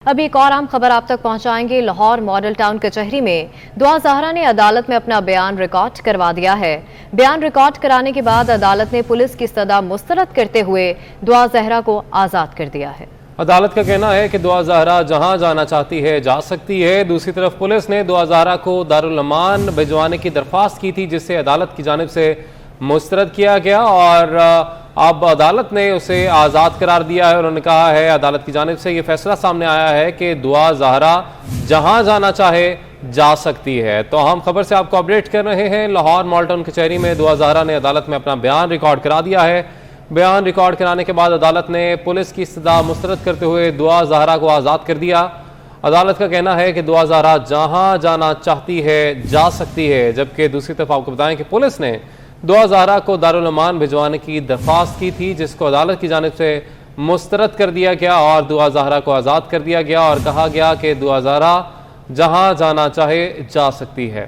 ابھی ایک اور اہم خبر آپ تک پہنچائیں گے۔ لاہور ماڈل ٹاؤن کچہری میں دعا زہرا نے عدالت میں اپنا بیان ریکارڈ کروا دیا ہے۔ بیان ریکارڈ کرانے کے بعد عدالت نے پولیس کی استدعا مسترد کرتے ہوئے دعا زہرا کو آزاد کر دیا ہے۔ عدالت کا کہنا ہے کہ دعا زہرا جہاں جانا چاہتی ہے جا سکتی ہے۔ دوسری طرف پولیس نے دعا زہرا کو دارالامان بھجوانے کی درخواست کی تھی، جس سے عدالت کی جانب سے مسترد کیا گیا اور اب عدالت نے اسے آزاد قرار دیا ہے۔ انہوں نے کہا ہے عدالت کی جانب سے یہ فیصلہ سامنے آیا ہے کہ دعا زہرا جہاں جانا چاہے جا سکتی ہے۔ تو ہم خبر سے آپ کو اپڈیٹ کر رہے ہیں۔ لاہور ماڈل ٹاؤن کچہری میں دعا زہرا نے عدالت میں اپنا بیان ریکارڈ کرا دیا ہے۔ بیان ریکارڈ کرانے کے بعد عدالت نے پولیس کی استدعا مسترد کرتے ہوئے دعا زہرا کو آزاد کر دیا۔ عدالت کا کہنا ہے کہ دعا زہرا جہاں جانا چاہتی ہے جا سکتی ہے، جبکہ دوسری طرف آپ کو بتائیں کہ پولیس نے دعا زہرا کو دارالامان بھجوانے کی درخواست کی تھی، جس کو عدالت کی جانب سے مسترد کر دیا گیا اور دعا زہرا کو آزاد کر دیا گیا اور کہا گیا کہ دعا زہرا جہاں جانا چاہے جا سکتی ہے۔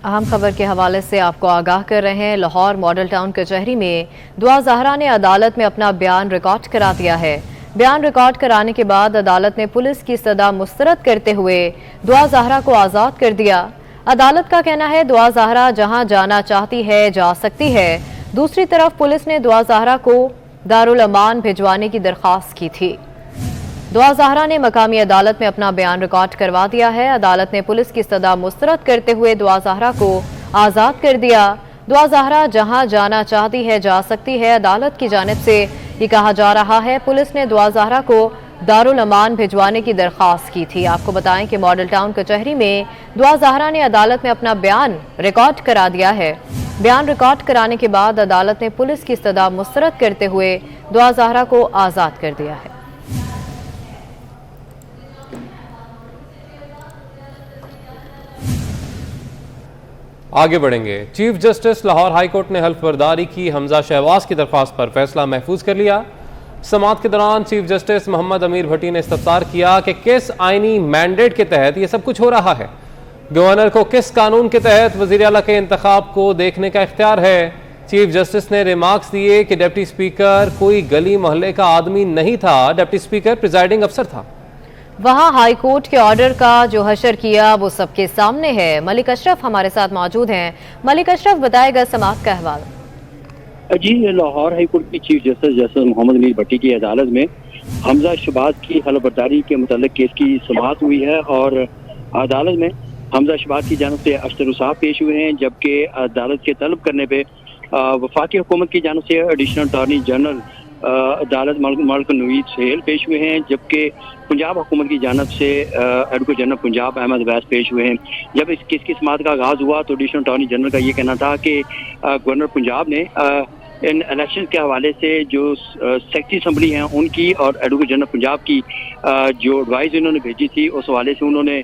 اہم خبر کے حوالے سے آپ کو آگاہ کر رہے ہیں۔ لاہور ماڈل ٹاؤن کچہری میں دعا زہرا نے عدالت میں اپنا بیان ریکارڈ کرا دیا ہے۔ بیان ریکارڈ کرانے کے بعد عدالت نے پولیس کی استدعا مسترد کرتے ہوئے دعا زہرا کو آزاد کر دیا۔ عدالت کا کہنا ہے دعا زہرا جہاں جانا چاہتی ہے جا سکتی ہے۔ دوسری طرف پولیس نے دعا زہرا کو دارالامان بھجوانے کی درخواست کی تھی۔ دعا زہرا نے مقامی عدالت میں اپنا بیان ریکارڈ کروا دیا ہے۔ عدالت نے پولیس کی استدعا مسترد کرتے ہوئے دعا زہرا کو آزاد کر دیا۔ دعا زہرا جہاں جانا چاہتی ہے جا سکتی ہے۔ عدالت کی جانب سے یہ کہا جا رہا ہے پولیس نے دعا زہرا کو دارالامان بھجوانے کی درخواست کی تھی۔ آپ کو بتائیں کہ ماڈل ٹاؤن کچہری میں دعا زہرا نے عدالت میں اپنا بیان ریکارڈ کرا دیا ہے۔ بیان ریکارڈ کرانے کے بعد عدالت نے پولیس کی استدعا مسترد کرتے ہوئے دعا زہرا کو آزاد کر دیا ہے۔ آگے بڑھیں گے۔ Chief justice Lahore high court نے حلف برداری کی حمزہ شہباز کی درخواست پر فیصلہ محفوظ کر لیا۔ سماعت کے دوران چیف جسٹس محمد امیر بھٹی نے استفسار کیا کہ کس آئینی مینڈیٹ کے تحت یہ سب کچھ ہو رہا ہے، گورنر کو کس قانون کے تحت وزیر اعلیٰ کے انتخاب کو دیکھنے کا اختیار ہے۔ چیف جسٹس نے ریمارکس دیے کہ ڈپٹی اسپیکر کوئی گلی محلے کا آدمی نہیں تھا، ڈپٹی اسپیکر پریزائڈنگ افسر تھا۔ وہاں ہائی کورٹ کے آرڈر کا جو حشر کیا وہ سب کے سامنے ہے۔ ملک اشرف ہمارے ساتھ موجود ہیں۔ ملک اشرف بتائے گا سماعت کا احوال۔ جی، لاہور ہائی کورٹ کی چیف جسٹس محمد امیر بھٹی کی عدالت میں حمزہ شہباز کی حلف برداری کے متعلق کیس کی سماعت ہوئی ہے اور عدالت میں حمزہ شہباز کی جانب سے اشتر صاحب پیش ہوئے ہیں، جبکہ عدالت کے طلب کرنے پہ وفاقی حکومت کی جانب سے ایڈیشنل اٹارنی جنرل عدالت ملک نوید سہیل پیش ہوئے ہیں، جبکہ پنجاب حکومت کی جانب سے ایڈوکیٹ جنرل پنجاب احمد ویس پیش ہوئے ہیں۔ جب اس کیس کی سماعت کا آغاز ہوا تو ایڈیشنل اٹارنی جنرل کا یہ کہنا تھا کہ گورنر پنجاب نے ان الیکشن کے حوالے سے جو سیکٹری اسمبلی ہیں ان کی اور ایڈوکیٹ جنرل پنجاب کی جو ایڈوائز انہوں نے بھیجی تھی، اس حوالے سے انہوں نے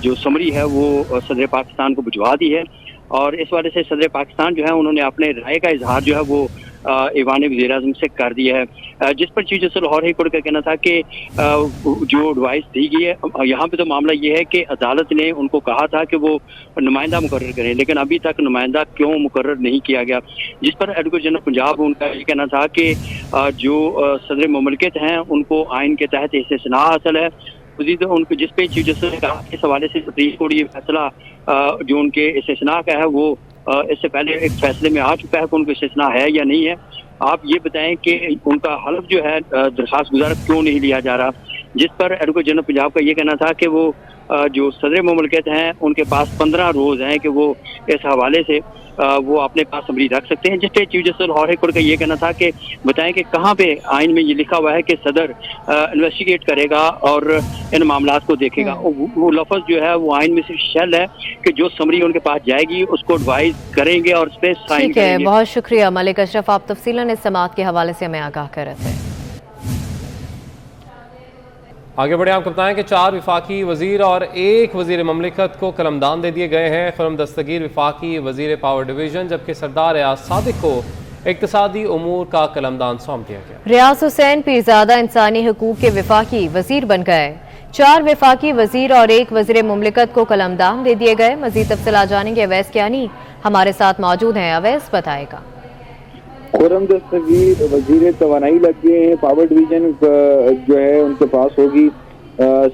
جو سمری ہے وہ صدر پاکستان کو بھجوا دی ہے اور اس حوالے سے صدر پاکستان جو ہے انہوں نے اپنے رائے کا اظہار جو ہے وہ ایوان وزیر اعظم سے کر دیا ہے، جس پر chief justice Lahore high court کا کہنا تھا کہ جو ایڈوائس دی گئی ہے یہاں پہ تو معاملہ یہ ہے کہ عدالت نے ان کو کہا تھا کہ وہ نمائندہ مقرر کریں، لیکن ابھی تک نمائندہ کیوں مقرر نہیں کیا گیا، جس پر ایڈوکیٹ جنرل پنجاب ان کا یہ کہنا تھا کہ جو صدر مملکت ہیں ان کو آئین کے تحت استثناء حاصل ہے۔ مزید ان کو جس پہ چیف جسٹس نے کہا کہ اس حوالے سے سپریم کورٹ یہ فیصلہ جو ان کے استثناء کا ہے وہ اس سے پہلے ایک فیصلے میں آ چکا ہے کہ ان کو استثناء ہے یا نہیں ہے۔ آپ یہ بتائیں کہ ان کا حلف جو ہے درخواست گزار کیوں نہیں لیا جا رہا، جس پر ایڈوکیٹ جنرل پنجاب کا یہ کہنا تھا کہ وہ جو صدر مملکت ہیں ان کے پاس 15 روز ہیں کہ وہ اس حوالے سے وہ اپنے پاس سمری رکھ سکتے ہیں، جس پہ chief justice Lahore high court کا یہ کہنا تھا کہ بتائیں کہ کہاں پہ آئین میں یہ لکھا ہوا ہے کہ صدر انویسٹیگیٹ کرے گا اور ان معاملات کو دیکھے گا۔ وہ لفظ جو ہے وہ آئین میں صرف شیل ہے کہ جو سمری ان کے پاس جائے گی اس کو ایڈوائز کریں گے اور اس پہ سائن کریں گے۔ بہت شکریہ ملک اشرف، آپ تفصیلاً اس سماعت کے حوالے سے ہمیں آگاہ کر رہے تھے۔ آگے بڑھیں، آپ کو بتائیں کہ 4 وفاقی وزیر اور 1 وزیر مملکت کو قلمدان دے دیے گئے ہیں۔ خرم دستگیر وفاقی وزیر پاور ڈویژن، جبکہ سردار ریاض صادق کو اقتصادی امور کا قلمدان سونپ دیا گیا۔ ریاض حسین پیرزادہ انسانی حقوق کے وفاقی وزیر بن گئے۔ 4 وفاقی وزیر اور 1 وزیر مملکت کو قلمدان دے دیے گئے۔ مزید تفصیلات جانیں گے اویس کیانی ہمارے ساتھ موجود ہیں۔ اویس بتائے گا۔ خرم دستگیر وزیر توانائی لگ گئے ہیں، پاور ڈویژن جو ہے ان کے پاس ہوگی۔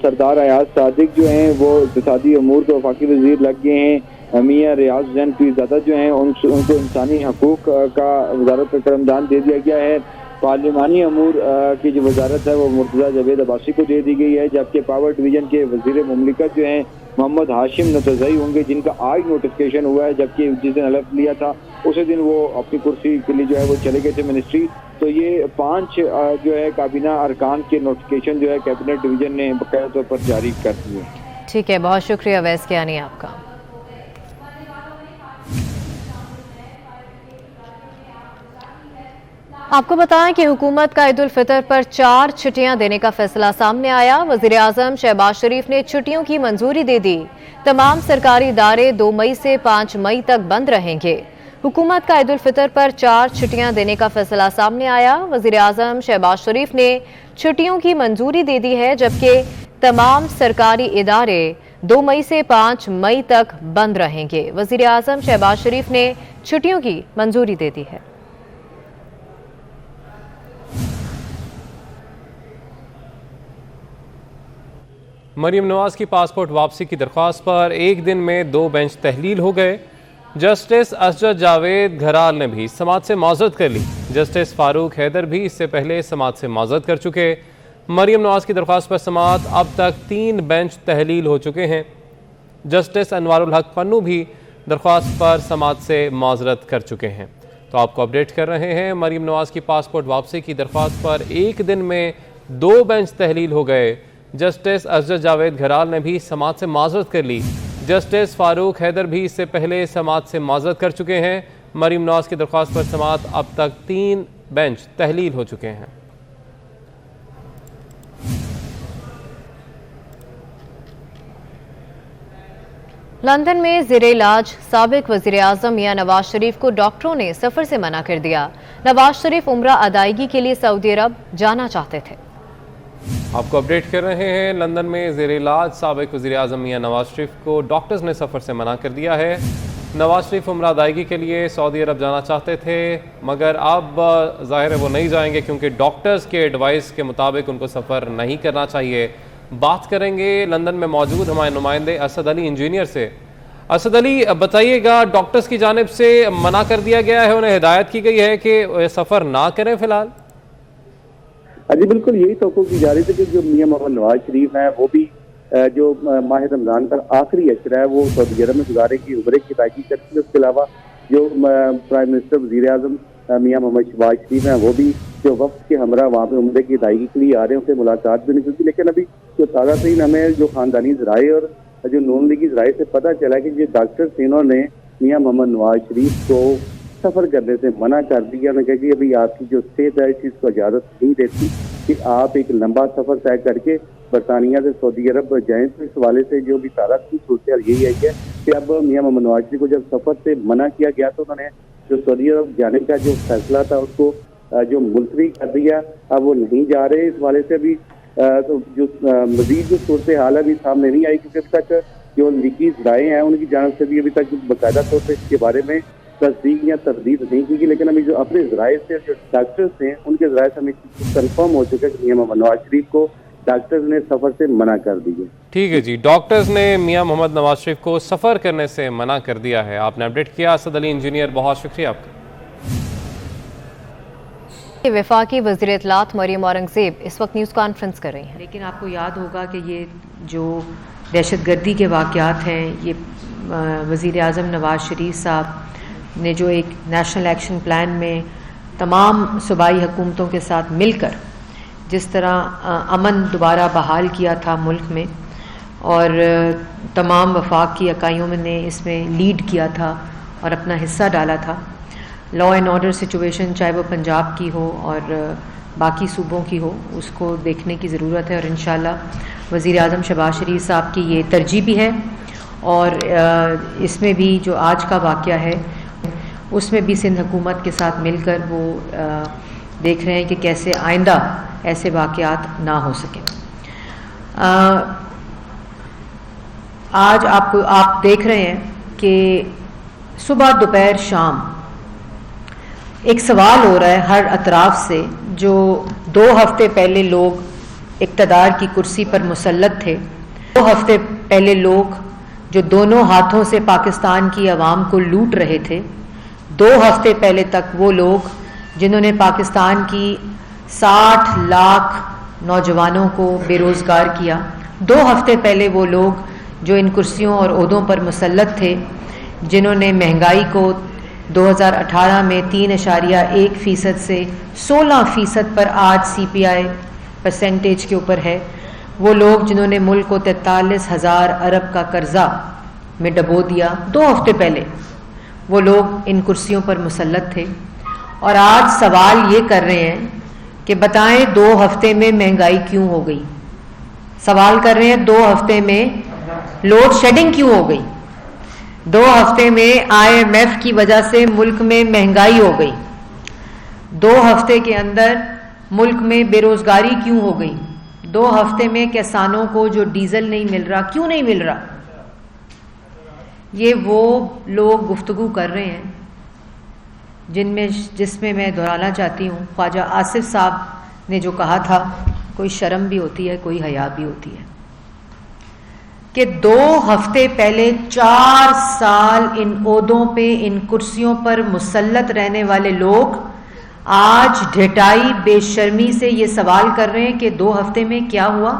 سردار ایاز صادق جو ہیں وہ اقتصادی امور کے وفاقی وزیر لگ گئے ہیں۔ میاں ریاض زین پیرزادہ جو ہیں ان کو انسانی حقوق کا وزارت کا قلمدان دے دیا گیا ہے۔ پارلیمانی امور کی جو وزارت ہے وہ مرتضیٰ جاوید عباسی کو دے دی گئی ہے، جبکہ پاور ڈویژن کے وزیر مملکت جو ہیں محمد ہاشم نتزئی ہوں گے، جن کا آج نوٹیفکیشن ہوا ہے، جبکہ جس دن حلف لیا تھا اسی دن وہ اپنی کرسی کے لیے جو ہے وہ چلے گئے تھے منسٹری۔ تو یہ 5 جو ہے کابینہ ارکان کے نوٹیفکیشن جو ہے کیبنٹ ڈویژن نے باقاعدہ طور پر جاری کر دیے۔ ٹھیک ہے، بہت شکریہ اویس کیانی آپ کا۔ آپ کو بتائیں کہ حکومت کا عید الفطر پر 4 چھٹیاں دینے کا فیصلہ سامنے آیا۔ وزیر اعظم شہباز شریف نے چھٹیوں کی منظوری دے دی۔ تمام سرکاری ادارے 2 مئی سے 5 مئی تک بند رہیں گے۔ حکومت کا عید الفطر پر 4 چھٹیاں دینے کا فیصلہ سامنے آیا۔ وزیر اعظم شہباز شریف نے چھٹیوں کی منظوری دے دی ہے، جبکہ تمام سرکاری ادارے 2 مئی سے 5 مئی تک بند رہیں گے۔ وزیر اعظم شہباز شریف نے چھٹیوں کی منظوری دے دی ہے۔ مریم نواز کی پاسپورٹ واپسی کی درخواست پر ایک دن میں 2 بینچ تحلیل ہو گئے۔ جسٹس اسجد جاوید گھرال نے بھی سماعت سے معذرت کر لی۔ جسٹس فاروق حیدر بھی اس سے پہلے سماعت سے معذرت کر چکے۔ مریم نواز کی درخواست پر سماعت اب تک 3 بینچ تحلیل ہو چکے ہیں۔ جسٹس انوار الحق پنو بھی درخواست پر سماعت سے معذرت کر چکے ہیں۔ تو آپ کو اپڈیٹ کر رہے ہیں، مریم نواز کی پاسپورٹ واپسی کی درخواست پر ایک دن میں 2 بینچ تحلیل ہو گئے۔ جسٹس اسجد جاوید گھرال نے بھی سماعت سے معذرت کر لی۔ جسٹس فاروق حیدر بھی اس سے پہلے سماعت سے معذرت کر چکے ہیں۔ مریم نواز کی درخواست پر سماعت اب تک 3 بینچ تحلیل ہو چکے ہیں۔ لندن میں زیر علاج سابق وزیر اعظم میاں نواز شریف کو ڈاکٹروں نے سفر سے منع کر دیا۔ نواز شریف عمرہ ادائیگی کے لیے سعودی عرب جانا چاہتے تھے۔ آپ کو اپڈیٹ کر رہے ہیں، لندن میں زیر علاج سابق وزیر اعظم میاں نواز شریف کو ڈاکٹرز نے سفر سے منع کر دیا ہے۔ نواز شریف عمرہ ادائیگی کے لیے سعودی عرب جانا چاہتے تھے، مگر اب ظاہر ہے وہ نہیں جائیں گے، کیونکہ ڈاکٹرز کے ایڈوائس کے مطابق ان کو سفر نہیں کرنا چاہیے۔ بات کریں گے لندن میں موجود ہمارے نمائندے اسد علی انجینئر سے۔ اسد علی، بتائیے گا، ڈاکٹرز کی جانب سے منع کر دیا گیا ہے، انہیں ہدایت کی گئی ہے کہ سفر نہ کریں فی الحال؟ جی بالکل، یہی توقع کی جا رہی تھی کہ جو میاں محمد نواز شریف ہیں وہ بھی جو ماہ رمضان کا آخری عشرہ ہے وہ سعودی عرب میں گزارے کی عمرے کی ادائیگی کرتی ہے۔ اس کے علاوہ جو پرائم منسٹر وزیر اعظم میاں محمد شہباز شریف ہیں وہ بھی جو وفد کے ہمراہ وہاں پہ عمرے کی ادائیگی کے لیے آ رہے ہیں، ان سے ملاقات بھی نہیں ہوتی۔ لیکن ابھی جو تازہ ترین ہمیں جو خاندانی ذرائع اور جو نون لیگی ذرائع سے پتہ چلا کہ جو ڈاکٹر انہوں نے میاں محمد نواز شریف کو سفر کرنے سے منع کر دیا۔ انہوں نے کہا کہ ابھی آپ کی جو صحت ہے اس چیز کو اجازت نہیں دیتی کہ آپ ایک لمبا سفر طے کر کے برطانیہ سے سعودی عرب جائیں۔ تو اس حوالے سے جو بھی تازہ صورتحال یہی ہے کہ اب میاں محمد نواز شریف کو جب سفر سے منع کیا گیا تو انہوں نے جو سعودی عرب جانے کا جو فیصلہ تھا اس کو جو ملتوی کر دیا، اب وہ نہیں جا رہے۔ اس حوالے سے ابھی جو مزید جو صورتحال ہے ابھی سامنے نہیں آئی، کیونکہ ابھی تک جو لیگی ذرائع ہیں ان کی جانب سے بھی ابھی تک باقاعدہ طور پہ اس کے بارے میں تصدیق یا تردید نہیں کی گئی۔ لیکن ابھی جو اپنے ذرائع سے جو ڈاکٹرز ہیں ان کے ذرائع سے ہمیں کنفرم ہو چکا ہے کہ میاں محمد نواز شریف کو ڈاکٹرز نے سفر سے منع کر دیا۔ ٹھیک ہے جی، ڈاکٹرز نے میاں محمد نواز شریف کو سفر کرنے سے منع کر دیا ہے۔ آپ نے اپڈیٹ کیا اسد علی انجینئر، بہت شکریہ آپ کا۔ وفاقی وزیر اطلاعات مریم اورنگزیب اس وقت نیوز کانفرنس کر رہی ہیں، لیکن آپ کو یاد ہوگا کہ یہ جو دہشت گردی کے واقعات ہیں، یہ وزیر اعظم نواز شریف صاحب نے جو ایک نیشنل ایکشن پلان میں تمام صوبائی حکومتوں کے ساتھ مل کر جس طرح امن دوبارہ بحال کیا تھا ملک میں، اور تمام وفاق کی اکائیوں نے اس میں لیڈ کیا تھا اور اپنا حصہ ڈالا تھا۔ لا اینڈ آرڈر سچویشن چاہے وہ پنجاب کی ہو اور باقی صوبوں کی ہو، اس کو دیکھنے کی ضرورت ہے، اور انشاءاللہ وزیر اعظم شہباز شریف صاحب کی یہ ترجیح بھی ہے۔ اور اس میں بھی جو آج کا واقعہ ہے اس میں بھی سندھ حکومت کے ساتھ مل کر وہ دیکھ رہے ہیں کہ کیسے آئندہ ایسے واقعات نہ ہو سکیں۔ آج آپ دیکھ رہے ہیں کہ صبح دوپہر شام ایک سوال ہو رہا ہے ہر اطراف سے، جو 2 ہفتے پہلے لوگ اقتدار کی کرسی پر مسلط تھے، 2 ہفتے پہلے لوگ جو دونوں ہاتھوں سے پاکستان کی عوام کو لوٹ رہے تھے، 2 ہفتے پہلے تک وہ لوگ جنہوں نے پاکستان کی 60 لاکھ نوجوانوں کو بے روزگار کیا، 2 ہفتے پہلے وہ لوگ جو ان کرسیوں اور عہدوں پر مسلط تھے، جنہوں نے مہنگائی کو 2018 میں 3.1% سے 16% پر آج CPI پرسنٹیج کے اوپر ہے، وہ لوگ جنہوں نے ملک کو 43,000 ارب کا قرضہ میں ڈبو دیا، 2 ہفتے پہلے وہ لوگ ان کرسیوں پر مسلط تھے، اور آج سوال یہ کر رہے ہیں کہ بتائیں 2 ہفتے میں مہنگائی کیوں ہو گئی؟ سوال کر رہے ہیں 2 ہفتے میں لوڈ شیڈنگ کیوں ہو گئی؟ 2 ہفتے میں IMF کی وجہ سے ملک میں مہنگائی ہو گئی؟ 2 ہفتے کے اندر ملک میں بے روزگاری کیوں ہو گئی؟ 2 ہفتے میں کسانوں کو جو ڈیزل نہیں مل رہا، کیوں نہیں مل رہا؟ یہ وہ لوگ گفتگو کر رہے ہیں جس میں میں دہرانا چاہتی ہوں خواجہ آصف صاحب نے جو کہا تھا، کوئی شرم بھی ہوتی ہے، کوئی حیا بھی ہوتی ہے، کہ 2 ہفتے پہلے 4 سال ان عہدوں پہ، ان کرسیوں پر مسلط رہنے والے لوگ آج ڈھٹائی بے شرمی سے یہ سوال کر رہے ہیں کہ 2 ہفتے میں کیا ہوا؟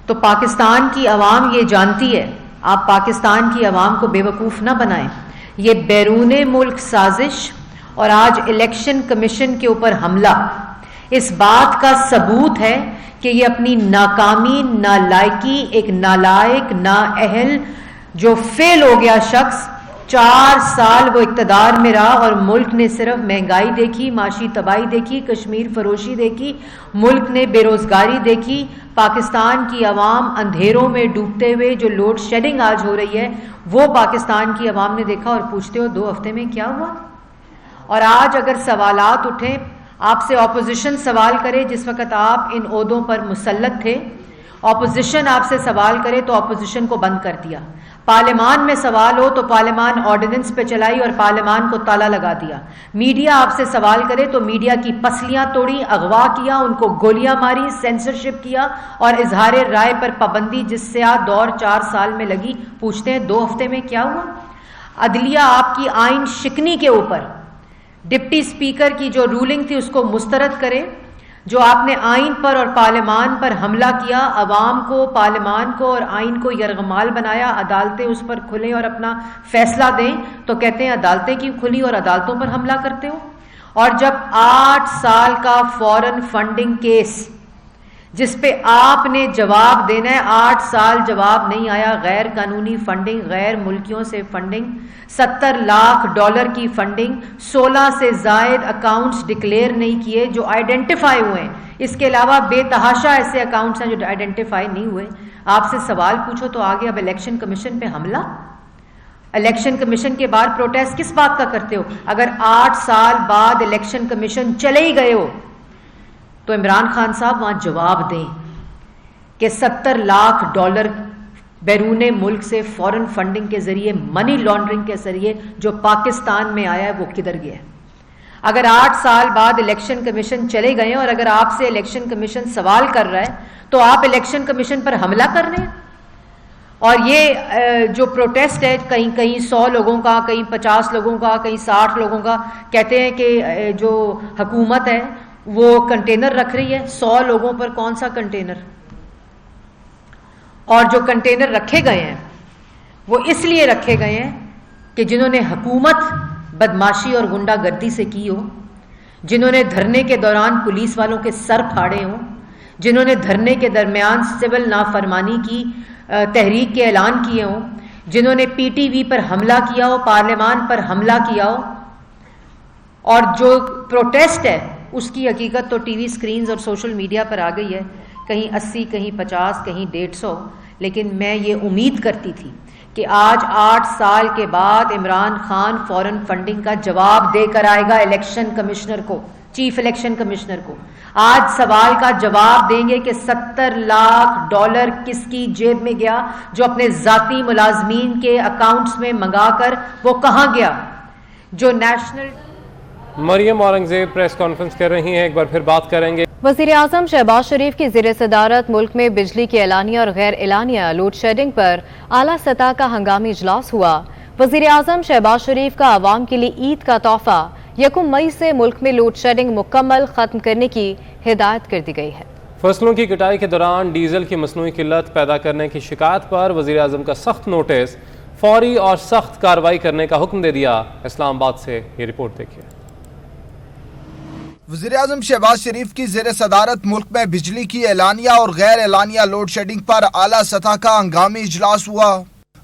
تو پاکستان کی عوام یہ جانتی ہے، آپ پاکستان کی عوام کو بے وقوف نہ بنائیں، یہ بیرون ملک سازش اور آج الیکشن کمیشن کے اوپر حملہ اس بات کا ثبوت ہے کہ یہ اپنی ناکامی، نالائکی، ایک نالائق، نااہل جو فیل ہو گیا شخص، 4 سال وہ اقتدار میں رہا اور ملک نے صرف مہنگائی دیکھی، معاشی تباہی دیکھی، کشمیر فروشی دیکھی، ملک نے بے روزگاری دیکھی، پاکستان کی عوام اندھیروں میں ڈوبتے ہوئے جو لوڈ شیڈنگ آج ہو رہی ہے وہ پاکستان کی عوام نے دیکھا، اور پوچھتے ہو 2 ہفتے میں کیا ہوا؟ اور آج اگر سوالات اٹھیں، آپ سے اپوزیشن سوال کرے، جس وقت آپ ان عہدوں پر مسلط تھے، اپوزیشن آپ سے سوال کرے تو اپوزیشن کو بند کر دیا، پارلیمان میں سوال ہو تو پارلیمان آرڈیننس پہ چلائی اور پارلیمان کو تالا لگا دیا، میڈیا آپ سے سوال کرے تو میڈیا کی پسلیاں توڑی، اغوا کیا، ان کو گولیاں ماری، سینسرشپ کیا اور اظہار رائے پر پابندی جس سے دور 4 سال میں لگی، پوچھتے ہیں 2 ہفتے میں کیا ہوا؟ عدلیہ آپ کی آئین شکنی کے اوپر، ڈپٹی اسپیکر کی جو رولنگ تھی اس کو مسترد کرے، جو آپ نے آئین پر اور پارلیمان پر حملہ کیا، عوام کو، پارلیمان کو اور آئین کو یرغمال بنایا، عدالتیں اس پر کھلیں اور اپنا فیصلہ دیں، تو کہتے ہیں عدالتیں کیوں کھلی اور عدالتوں پر حملہ کرتے ہو؟ اور جب 8 سال کا فورن فنڈنگ کیس جس پہ آپ نے جواب دینا ہے، 8 سال جواب نہیں آیا، غیر قانونی فنڈنگ، غیر ملکیوں سے فنڈنگ، $70 لاکھ کی فنڈنگ، 16 سے زائد اکاؤنٹس ڈکلیئر نہیں کیے جو آئیڈینٹیفائی ہوئے ہیں، اس کے علاوہ بے تحاشا ایسے اکاؤنٹس ہیں جو آئیڈینٹیفائی نہیں ہوئے، آپ سے سوال پوچھو تو آگے اب الیکشن کمیشن پہ حملہ، الیکشن کمیشن کے بعد پروٹیسٹ کس بات کا کرتے ہو؟ اگر 8 سال بعد الیکشن کمیشن چلے ہی گئے ہو تو عمران خان صاحب وہاں جواب دیں کہ $70 لاکھ بیرون ملک سے فورن فنڈنگ کے ذریعے، منی لانڈرنگ کے ذریعے جو پاکستان میں آیا ہے وہ کدھر گیا ہے؟ اگر 8 سال بعد الیکشن کمیشن چلے گئے ہیں اور اگر آپ سے الیکشن کمیشن سوال کر رہا ہے تو آپ الیکشن کمیشن پر حملہ کر رہے ہیں۔ اور یہ جو پروٹیسٹ ہے، کہیں کہیں 100 لوگوں کا، کہیں 50 لوگوں کا، کہیں 60 لوگوں کا، کہتے ہیں کہ جو حکومت ہے وہ کنٹینر رکھ رہی ہے، 100 لوگوں پر کون سا کنٹینر؟ اور جو کنٹینر رکھے گئے ہیں وہ اس لیے رکھے گئے ہیں کہ جنہوں نے حکومت بدماشی اور غنڈہ گردی سے کی ہو، جنہوں نے دھرنے کے دوران پولیس والوں کے سر پھاڑے ہوں، جنہوں نے دھرنے کے درمیان سول نافرمانی کی تحریک کے اعلان کیے ہوں، جنہوں نے PTV پر حملہ کیا ہو، پارلیمان پر حملہ کیا ہو۔ اور جو پروٹیسٹ ہے اس کی حقیقت تو ٹی وی سکرینز اور سوشل میڈیا پر آ گئی ہے، کہیں 80، کہیں 50، کہیں 150، لیکن میں یہ امید کرتی تھی کہ آج 8 سال کے بعد عمران خان فورن فنڈنگ کا جواب دے کر آئے گا الیکشن کمشنر کو، چیف الیکشن کمشنر کو، آج سوال کا جواب دیں گے کہ $70 لاکھ کس کی جیب میں گیا، جو اپنے ذاتی ملازمین کے اکاؤنٹس میں منگا کر وہ کہاں گیا؟ جو national Maryam Aurangzeb press conference کر رہی ہیں، ایک بار پھر بات کریں گے۔ وزیر اعظم شہباز شریف کی زیر صدارت ملک میں بجلی کے اعلانیہ اور غیر اعلانیہ لوڈ شیڈنگ پر اعلیٰ سطح کا ہنگامی اجلاس ہوا۔ وزیر اعظم شہباز شریف کا عوام کے لیے عید کا تحفہ 1 مئی سے ملک میں لوڈ شیڈنگ مکمل ختم کرنے کی ہدایت کر دی گئی ہے۔ فصلوں کی کٹائی کے دوران ڈیزل کی مصنوعی قلت پیدا کرنے کی شکایت پر وزیر اعظم کا سخت نوٹس، فوری اور سخت کارروائی کرنے کا حکم دے دیا۔ اسلام آباد سے یہ رپورٹ دیکھیے۔ وزیر اعظم شہباز شریف کی زیر صدارت ملک میں بجلی کی اعلانیہ اور غیر اعلانیہ لوڈ شیڈنگ پر اعلیٰ سطح کا ہنگامی اجلاس ہوا۔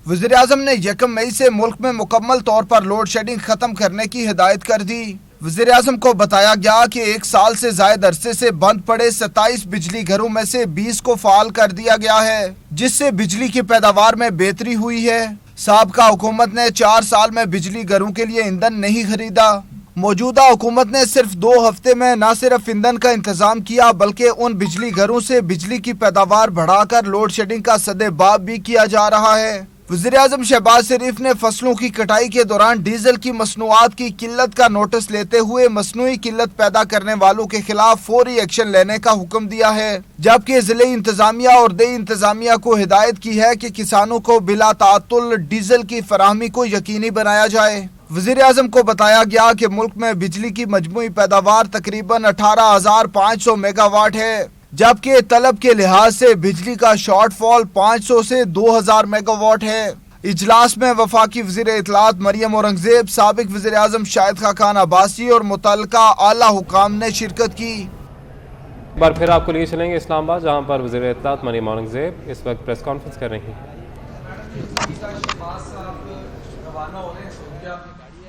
وزیر اعظم نے 1 مئی سے ملک میں مکمل طور پر لوڈ شیڈنگ ختم کرنے کی ہدایت کر دی۔ وزیر اعظم کو بتایا گیا کہ 1 سال سے زائد عرصے سے بند پڑے 27 بجلی گھروں میں سے 20 کو فعال کر دیا گیا ہے، جس سے بجلی کی پیداوار میں بہتری ہوئی ہے۔ سابقہ حکومت نے 4 سال میں بجلی گھروں کے لیے ایندھن نہیں خریدا۔ موجودہ حکومت نے صرف 2 ہفتے میں نہ صرف ایندھن کا انتظام کیا بلکہ ان بجلی گھروں سے بجلی کی پیداوار بڑھا کر لوڈ شیڈنگ کا سدباب بھی کیا جا رہا ہے۔ وزیر اعظم شہباز شریف نے فصلوں کی کٹائی کے دوران ڈیزل کی مصنوعات کی قلت کا نوٹس لیتے ہوئے مصنوعی قلت پیدا کرنے والوں کے خلاف فوری ایکشن لینے کا حکم دیا ہے، جبکہ ضلعی انتظامیہ اور دیہی انتظامیہ کو ہدایت کی ہے کہ کسانوں کو بلا تعطل ڈیزل کی فراہمی کو یقینی بنایا جائے۔ وزیر اعظم کو بتایا گیا کہ ملک میں بجلی کی مجموعی پیداوار تقریباً 18,500 میگا واٹ ہے، جبکہ طلب کے لحاظ سے بجلی کا شارٹ فال 500 سے 2,000 میگا واٹ ہے۔ اجلاس میں وفاقی وزیر اطلاعات مریم اورنگزیب، سابق وزیر اعظم شاہد خاقان عباسی اور متعلقہ اعلیٰ حکام نے شرکت کی۔ ایک بار پھر آپ کو لیے چلیں گے اسلام آباد، جہاں پر وزیر اطلاعات مریم اورنگزیب اس وقت پریس کانفرنس کر رہی ہیں۔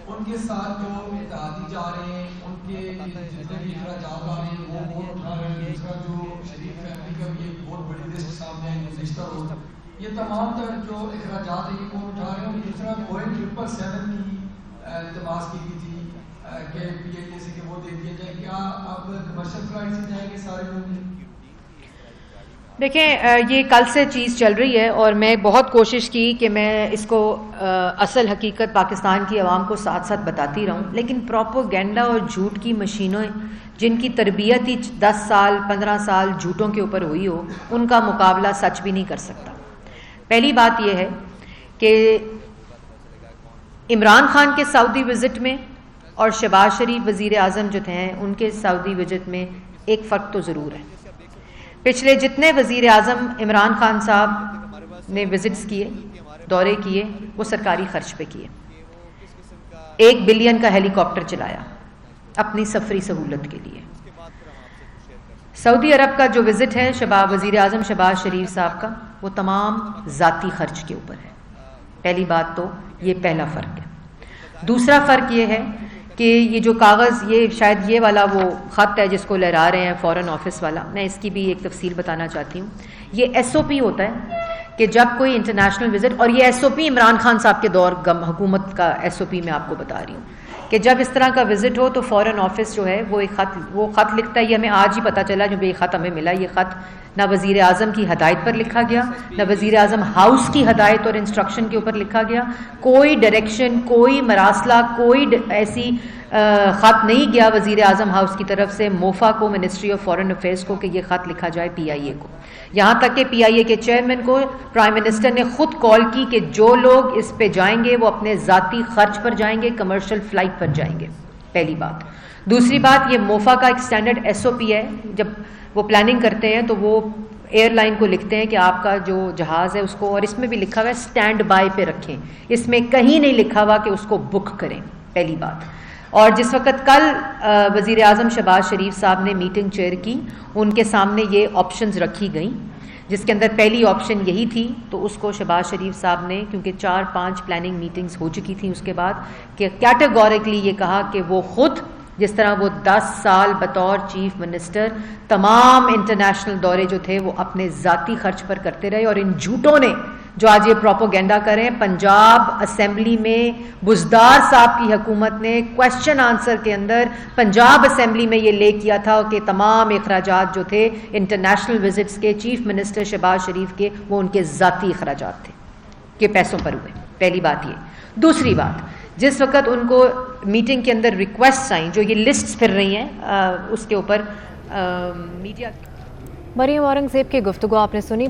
ان کے ساتھ جو اتحادی جا رہے ہیں، ان کے جتنے بھی اخراجات آ رہے ہیں وہ کون اٹھا رہے ہیں، دوسرا جو شریف فیملی کا بھی ایک بہت بڑی لسٹ سامنے ہے جو رشتہ ہو، یہ تمام تر جو اخراجات ہیں یہ کون اٹھا رہے ہیں۔ اور دوسرا بوئنگ 777 کی التماس کی گئی تھی کہ پی آئی اے سے کہ وہ دے دیا جائے، کیا اب کمرشل فلائٹ سے جائیں گے سارے لوگ؟ دیکھیں، یہ کل سے چیز چل رہی ہے اور میں بہت کوشش کی کہ میں اس کو اصل حقیقت پاکستان کی عوام کو ساتھ ساتھ بتاتی رہوں، لیکن پروپیگنڈا اور جھوٹ کی مشینوں جن کی تربیت ہی 10 سال 15 سال جھوٹوں کے اوپر ہوئی ہو، ان کا مقابلہ سچ بھی نہیں کر سکتا۔ پہلی بات یہ ہے کہ عمران خان کے سعودی وزٹ میں اور شہباز شریف وزیر اعظم جو تھے ان کے سعودی وزٹ میں ایک فرق تو ضرور ہے۔ پچھلے جتنے وزیر اعظم عمران خان صاحب نے وزٹس کیے، دورے کیے، وہ سرکاری خرچ پہ کیے۔ 1 بلین کا ہیلی کاپٹر چلایا اپنی سفری سہولت کے لیے۔ سعودی عرب کا جو وزٹ ہے وزیر اعظم شہباز شریف صاحب کا، وہ تمام ذاتی خرچ کے اوپر ہے۔ پہلی بات تو یہ پہلا فرق ہے۔ دوسرا فرق یہ ہے کہ یہ جو کاغذ، یہ شاید یہ والا وہ خط ہے جس کو لہرا رہے ہیں فورن آفس والا، میں اس کی بھی ایک تفصیل بتانا چاہتی ہوں۔ یہ ایس او پی ہوتا ہے کہ جب کوئی انٹرنیشنل وزٹ، اور یہ ایس او پی عمران خان صاحب کے دور حکومت کا ایس او پی میں آپ کو بتا رہی ہوں کہ جب اس طرح کا وزٹ ہو تو فورن آفس جو ہے وہ ایک خط لکھتا ہے۔ یہ ہمیں آج ہی پتہ چلا جب یہ خط ہمیں ملا، یہ خط نہ وزیر اعظم کی ہدایت پر لکھا گیا، نہ وزیر اعظم ہاؤس کی ہدایت اور انسٹرکشن کے اوپر لکھا گیا، کوئی ڈائریکشن، کوئی مراسلہ، کوئی ایسی خط نہیں گیا وزیر اعظم ہاؤس کی طرف سے موفا کو، منسٹری آف فارن افیئرس کو، کہ یہ خط لکھا جائے پی آئی اے کو۔ یہاں تک کہ پی آئی اے کے چیئرمین کو پرائم منسٹر نے خود کال کی کہ جو لوگ اس پہ جائیں گے وہ اپنے ذاتی خرچ پر جائیں گے، کمرشل فلائٹ پر جائیں گے، پہلی بات۔ دوسری بات، یہ موفا کا ایک اسٹینڈرڈ ایس او پی ہے، جب وہ پلاننگ کرتے ہیں تو وہ ایئر لائن کو لکھتے ہیں کہ آپ کا جو جہاز ہے اس کو، اور اس میں بھی لکھا ہوا ہے اسٹینڈ بائی پہ رکھیں، اس میں کہیں نہیں لکھا ہوا کہ اس کو بک کریں، پہلی بات۔ اور جس وقت کل وزیر اعظم شہباز شریف صاحب نے میٹنگ چیئر کی، ان کے سامنے یہ آپشنز رکھی گئیں، جس کے اندر پہلی آپشن یہی تھی، تو اس کو شہباز شریف صاحب نے، کیونکہ 4-5 پلاننگ میٹنگز ہو چکی تھیں اس کے بعد، کہ کیٹیگوریکلی یہ کہا کہ وہ خود، جس طرح وہ 10 سال بطور چیف منسٹر تمام انٹرنیشنل دورے جو تھے وہ اپنے ذاتی خرچ پر کرتے رہے، اور ان جھوٹوں نے جو آج یہ پروپیگنڈا کریں، پنجاب اسمبلی میں بزدار صاحب کی حکومت نے کویشچن آنسر کے اندر پنجاب اسمبلی میں یہ لے کیا تھا کہ تمام اخراجات جو تھے انٹرنیشنل وزٹس کے چیف منسٹر شہباز شریف کے، وہ ان کے ذاتی اخراجات تھے کہ پیسوں پر ہوئے۔ پہلی بات یہ۔ دوسری بات، جس وقت ان کو میٹنگ کے اندر ریکویسٹ آئیں، جو یہ لسٹ پھر رہی ہیں اس کے اوپر میڈیا. مریم اورنگزیب کی گفتگو آپ نے سنی.